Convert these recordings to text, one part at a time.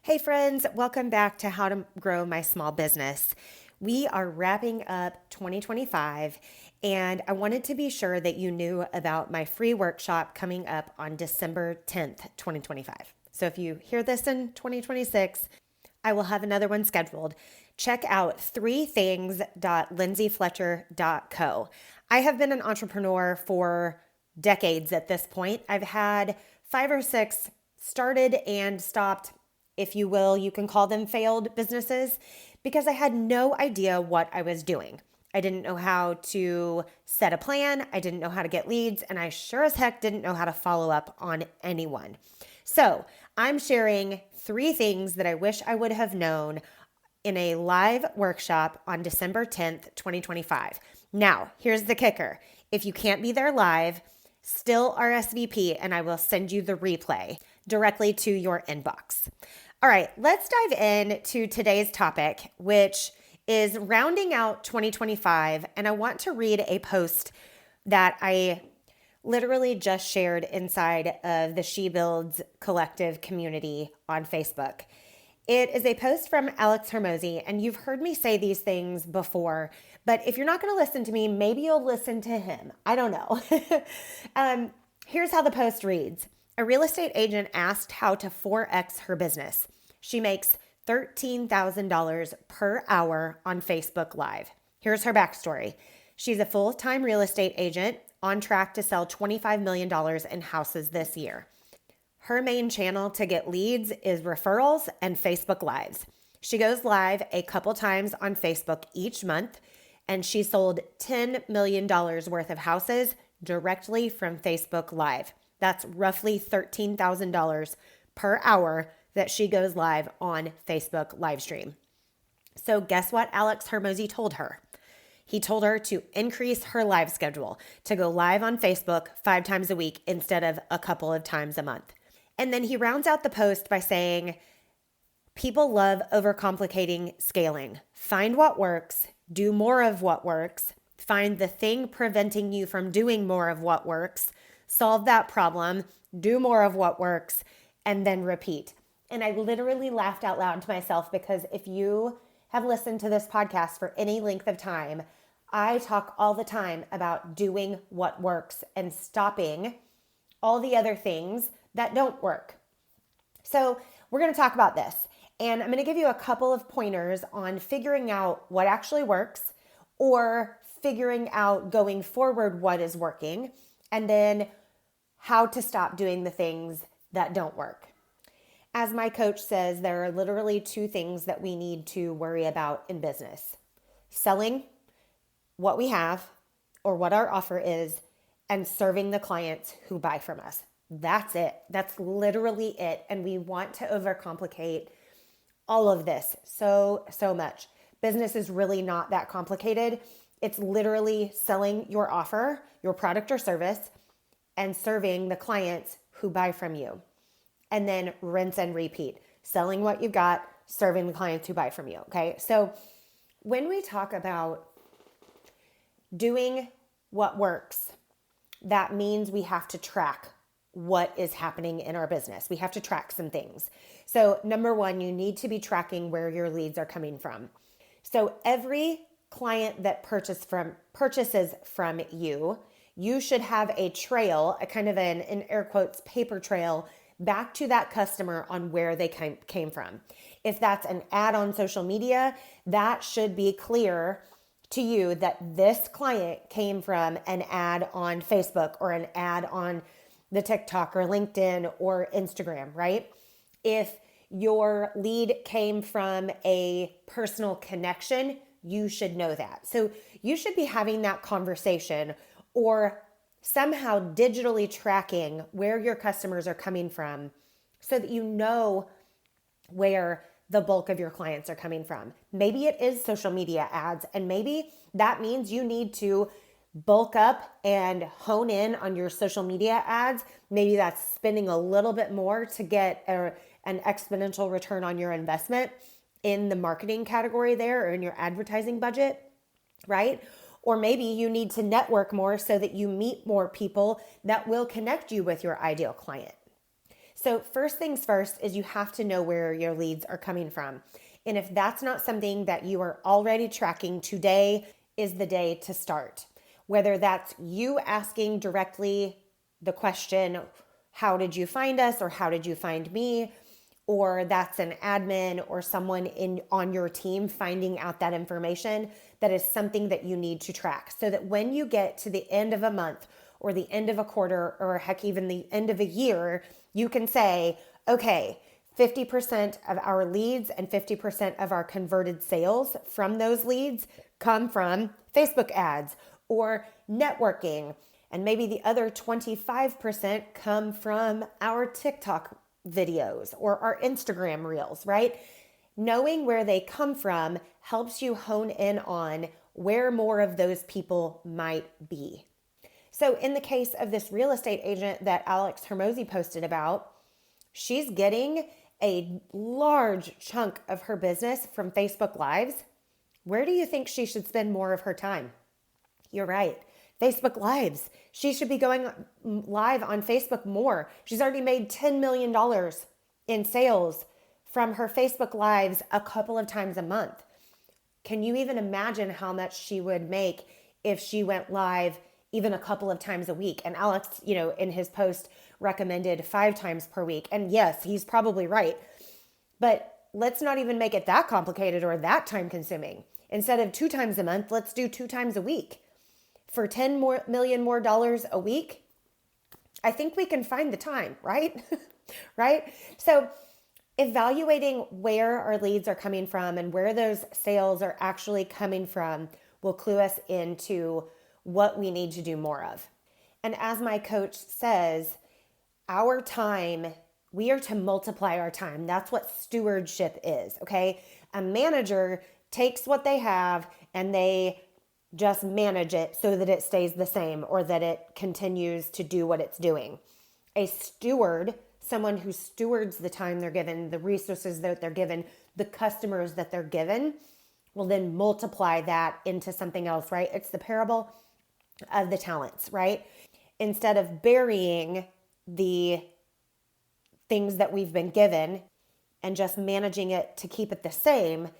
Hey friends, welcome back to How to Grow My Small Business. We are wrapping up 2025, and I wanted to be sure that you knew about my free workshop coming up on December 10th, 2025. So if you hear this in 2026, I will have another one scheduled. Check out 3things.lindsayfletcher.co. I have been an entrepreneur for decades at this point. I've had 5 or 6 started and stopped, if you will. You can call them failed businesses, because I had no idea what I was doing. I didn't know how to set a plan. I didn't know how to get leads, and I sure as heck didn't know how to follow up on anyone. So I'm sharing 3 things that I wish I would have known in a live workshop on December 10th, 2025. Now, here's the kicker. If you can't be there live, still RSVP and I will send you the replay directly to your inbox. All right, let's dive into today's topic, which is rounding out 2025. And I want to read a post that I literally just shared inside of the She Builds Collective community on Facebook. It is a post from Alex Hormozi, and you've heard me say these things before, but if you're not going to listen to me, maybe you'll listen to him. I don't know. Here's how the post reads. A real estate agent asked how to 4X her business. She makes $13,000 per hour on Facebook Live. Here's her backstory. She's a full-time real estate agent on track to sell $25 million in houses this year. Her main channel to get leads is referrals and Facebook Lives. She goes live a couple times on Facebook each month, and she sold $10 million worth of houses directly from Facebook Live. That's roughly $13,000 per hour that she goes live on Facebook live stream. So guess what Alex Hormozi told her? He told her to increase her live schedule, to go live on Facebook 5 times a week instead of a couple of times a month. And then he rounds out the post by saying, people love overcomplicating scaling. Find what works, do more of what works, find the thing preventing you from doing more of what works, solve that problem, do more of what works, and then repeat. And I literally laughed out loud to myself, because if you have listened to this podcast for any length of time, I talk all the time about doing what works and stopping all the other things that don't work. So we're going to talk about this, and I'm going to give you a couple of pointers on figuring out what actually works, or figuring out going forward what is working, and then how to stop doing the things that don't work. As my coach says, there are literally 2 things that we need to worry about in business: selling what we have or what our offer is, and serving the clients who buy from us. That's it. That's literally it. And we want to overcomplicate all of this so much. Business is really not that complicated. It's literally selling your offer, your product or service, and serving the clients who buy from you. And then rinse and repeat. Selling what you've got, serving the clients who buy from you. Okay. So when we talk about doing what works, that means we have to track what is happening in our business. We have to track some things. So number 1, you need to be tracking where your leads are coming from. So every client that purchases from you, you should have a trail, a kind of an, in air quotes, paper trail back to that customer on where they came from. If that's an ad on social media, that should be clear to you that this client came from an ad on Facebook or an ad on the TikTok or LinkedIn or Instagram, right? If your lead came from a personal connection, you should know that. So you should be having that conversation, or somehow digitally tracking where your customers are coming from, so that you know where the bulk of your clients are coming from. Maybe it is social media ads, and maybe that means you need to bulk up and hone in on your social media ads. Maybe that's spending a little bit more to get an exponential return on your investment in the marketing category there, or in your advertising budget, right? Or maybe you need to network more so that you meet more people that will connect you with your ideal client. So first things first is you have to know where your leads are coming from. And if that's not something that you are already tracking, today is the day to start. Whether that's you asking directly the question, how did you find us, or how did you find me? Or that's an admin or someone on your team finding out that information. That is something that you need to track, so that when you get to the end of a month or the end of a quarter, or heck, even the end of a year, you can say, okay, 50% of our leads and 50% of our converted sales from those leads come from Facebook ads or networking. And maybe the other 25% come from our TikTok videos or our Instagram reels, right? Knowing where they come from helps you hone in on where more of those people might be. So in the case of this real estate agent that Alex Hermosi posted about, she's getting a large chunk of her business from Facebook Lives. Where do you think she should spend more of her time? You're right. Facebook Lives. She should be going live on Facebook more. She's already made $10 million in sales from her Facebook Lives a couple of times a month. Can you even imagine how much she would make if she went live even a couple of times a week? And Alex, in his post recommended 5 times per week. And yes, he's probably right. But let's not even make it that complicated or that time consuming. Instead of 2 times a month, let's do 2 times a week. For $10 million more a week, I think we can find the time, right? Right? So evaluating where our leads are coming from and where those sales are actually coming from will clue us into what we need to do more of. And as my coach says, our time, we are to multiply our time. That's what stewardship is, okay? A manager takes what they have and they just manage it so that it stays the same or that it continues to do what it's doing. A steward, someone who stewards the time they're given, the resources that they're given, the customers that they're given, will then multiply that into something else, right? It's the parable of the talents, right? Instead of burying the things that we've been given and just managing it to keep it the same,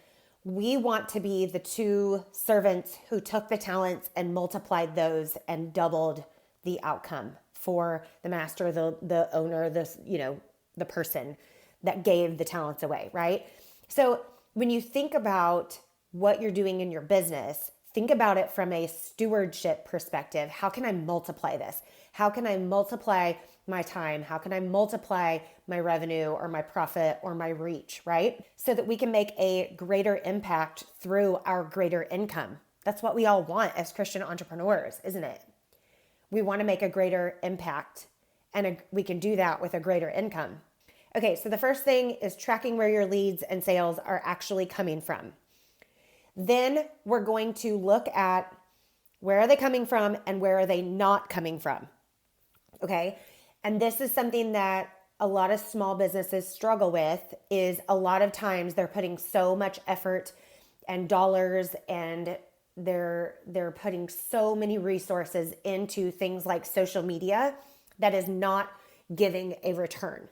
we want to be the 2 servants who took the talents and multiplied those and doubled the outcome for the master, the owner, the person that gave the talents away, right? So when you think about what you're doing in your business, think about it from a stewardship perspective. How can I multiply this? How can I multiply my time? How can I multiply my revenue or my profit or my reach, right? So that we can make a greater impact through our greater income. That's what we all want as Christian entrepreneurs, isn't it? We want to make a greater impact, and we can do that with a greater income. Okay, so the first thing is tracking where your leads and sales are actually coming from. Then we're going to look at where are they coming from and where are they not coming from. Okay, and this is something that a lot of small businesses struggle with, is a lot of times they're putting so much effort and dollars and they're putting so many resources into things like social media that is not giving a return.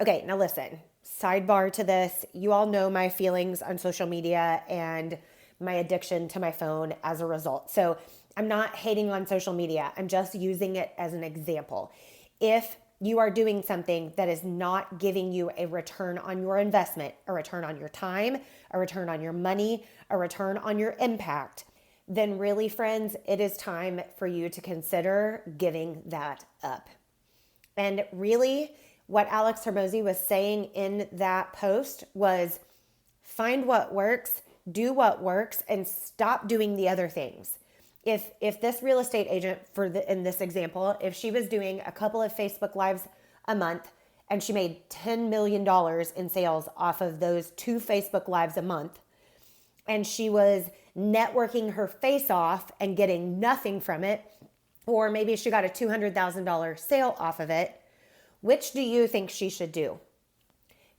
Okay, now listen, sidebar to this. You all know my feelings on social media and my addiction to my phone as a result. So I'm not hating on social media. I'm just using it as an example. If you are doing something that is not giving you a return on your investment, a return on your time, a return on your money, a return on your impact, then really, friends, it is time for you to consider giving that up. And really, what Alex Hermosi was saying in that post was find what works, do what works, and stop doing the other things. If this real estate agent, in this example, if she was doing a couple of Facebook Lives a month and she made $10 million in sales off of those 2 Facebook Lives a month, and she was networking her face off and getting nothing from it, or maybe she got a $200,000 sale off of it, which do you think she should do?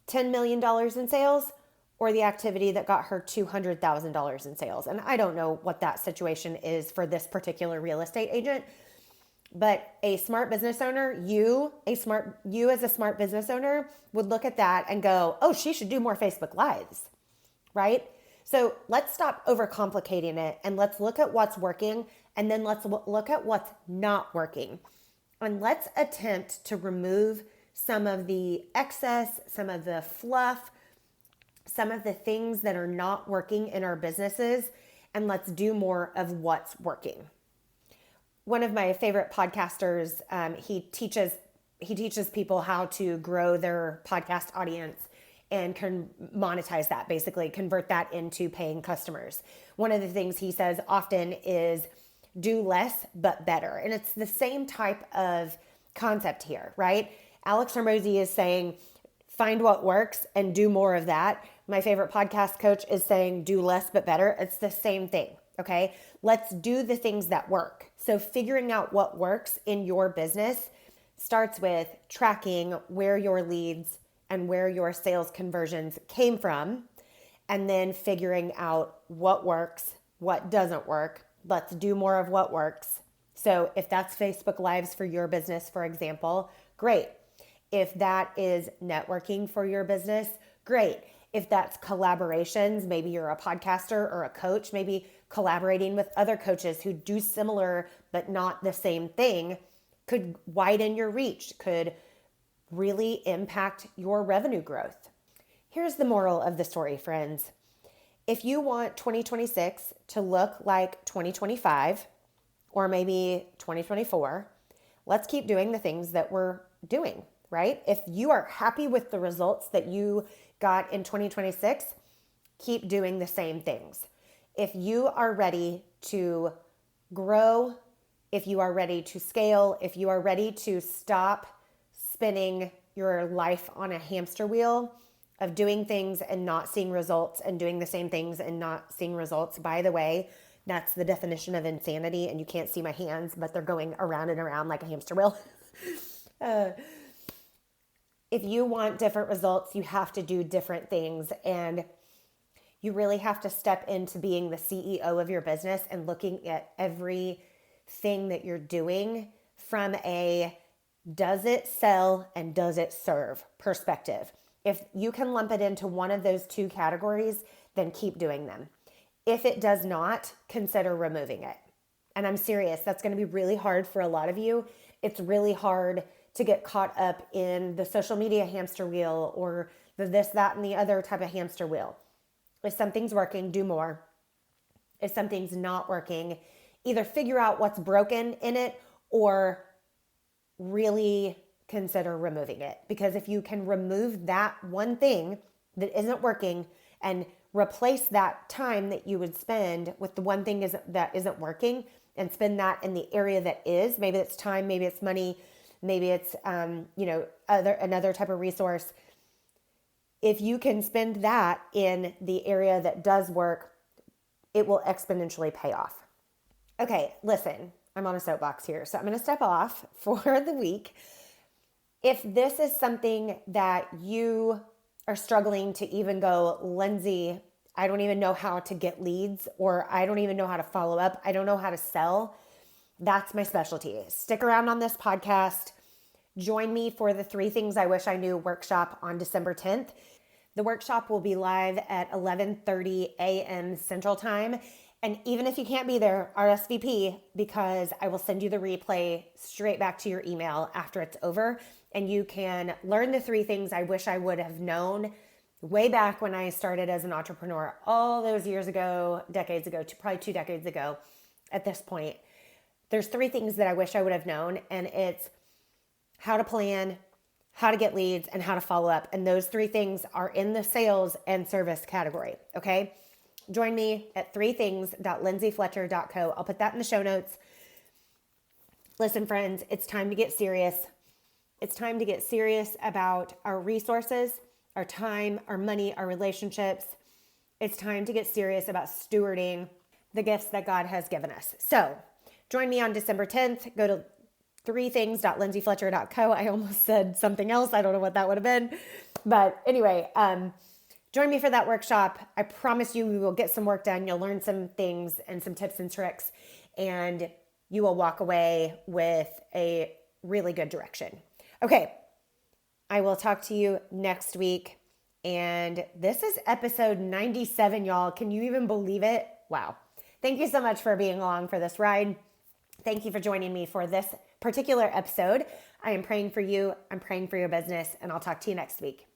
$10 million in sales, or the activity that got her $200,000 in sales? And I don't know what that situation is for this particular real estate agent, But a smart business owner, you as a smart business owner would look at that and go, oh, she should do more Facebook Lives, right? So let's stop overcomplicating it and let's look at what's working, and then let's look at what's not working. And let's attempt to remove some of the excess, some of the fluff, some of the things that are not working in our businesses, and let's do more of what's working. One of my favorite podcasters, he teaches people how to grow their podcast audience and can monetize that, basically convert that into paying customers. One of the things he says often is do less but better. And it's the same type of concept here, right? Alex Hormozy is saying find what works and do more of that. My favorite podcast coach is saying do less but better. It's the same thing, okay? Let's do the things that work. So figuring out what works in your business starts with tracking where your leads and where your sales conversions came from, and then figuring out what works, what doesn't work. Let's do more of what works. So if that's Facebook Lives for your business, for example, great. If that is networking for your business, great. If that's collaborations, maybe you're a podcaster or a coach, maybe collaborating with other coaches who do similar but not the same thing could widen your reach, could really impact your revenue growth. Here's the moral of the story, friends. If you want 2026 to look like 2025 or maybe 2024, let's keep doing the things that we're doing, right? If you are happy with the results that you got in 2026, keep doing the same things. If you are ready to grow, if you are ready to scale, if you are ready to stop spinning your life on a hamster wheel of doing things and not seeing results and doing the same things and not seeing results, by the way, that's the definition of insanity. And you can't see my hands, but they're going around and around like a hamster wheel. If you want different results, you have to do different things. And you really have to step into being the CEO of your business and looking at everything that you're doing from a does it sell and does it serve perspective. If you can lump it into one of those two categories, then keep doing them. If it does not, consider removing it. And I'm serious, that's going to be really hard for a lot of you. It's really hard to get caught up in the social media hamster wheel or the this, that, and the other type of hamster wheel. If something's working, do more. If something's not working, either figure out what's broken in it or really consider removing it. Because if you can remove that one thing that isn't working and replace that time that you would spend with the one thing that isn't working and spend that in the area that is, maybe it's time, maybe it's money, maybe it's another type of resource. If you can spend that in the area that does work, it will exponentially pay off. Okay, listen, I'm on a soapbox here, so I'm going to step off for the week. If this is something that you are struggling to even go, Lindsay, I don't even know how to get leads, or I don't even know how to follow up, I don't know how to sell, that's my specialty. Stick around on this podcast. Join me for the 3 Things I Wish I Knew workshop on December 10th. The workshop will be live at 11:30 a.m. Central Time. And even if you can't be there, RSVP, because I will send you the replay straight back to your email after it's over. And you can learn the 3 things I wish I would have known way back when I started as an entrepreneur all those years ago, decades ago, probably 2 decades ago at this point. There's 3 things that I wish I would have known, and it's how to plan, how to get leads, and how to follow up. And those 3 things are in the sales and service category, okay? Join me at 3things.lindsayfletcher.co. I'll put that in the show notes. Listen, friends, it's time to get serious. It's time to get serious about our resources, our time, our money, our relationships. It's time to get serious about stewarding the gifts that God has given us. So join me on December 10th. Go to 3things.lindsayfletcher.co. I almost said something else. I don't know what that would have been. But anyway, join me for that workshop. I promise you we will get some work done. You'll learn some things and some tips and tricks. And you will walk away with a really good direction. Okay, I will talk to you next week. And this is episode 97, y'all. Can you even believe it? Wow. Thank you so much for being along for this ride. Thank you for joining me for this particular episode. I am praying for you. I'm praying for your business, and I'll talk to you next week.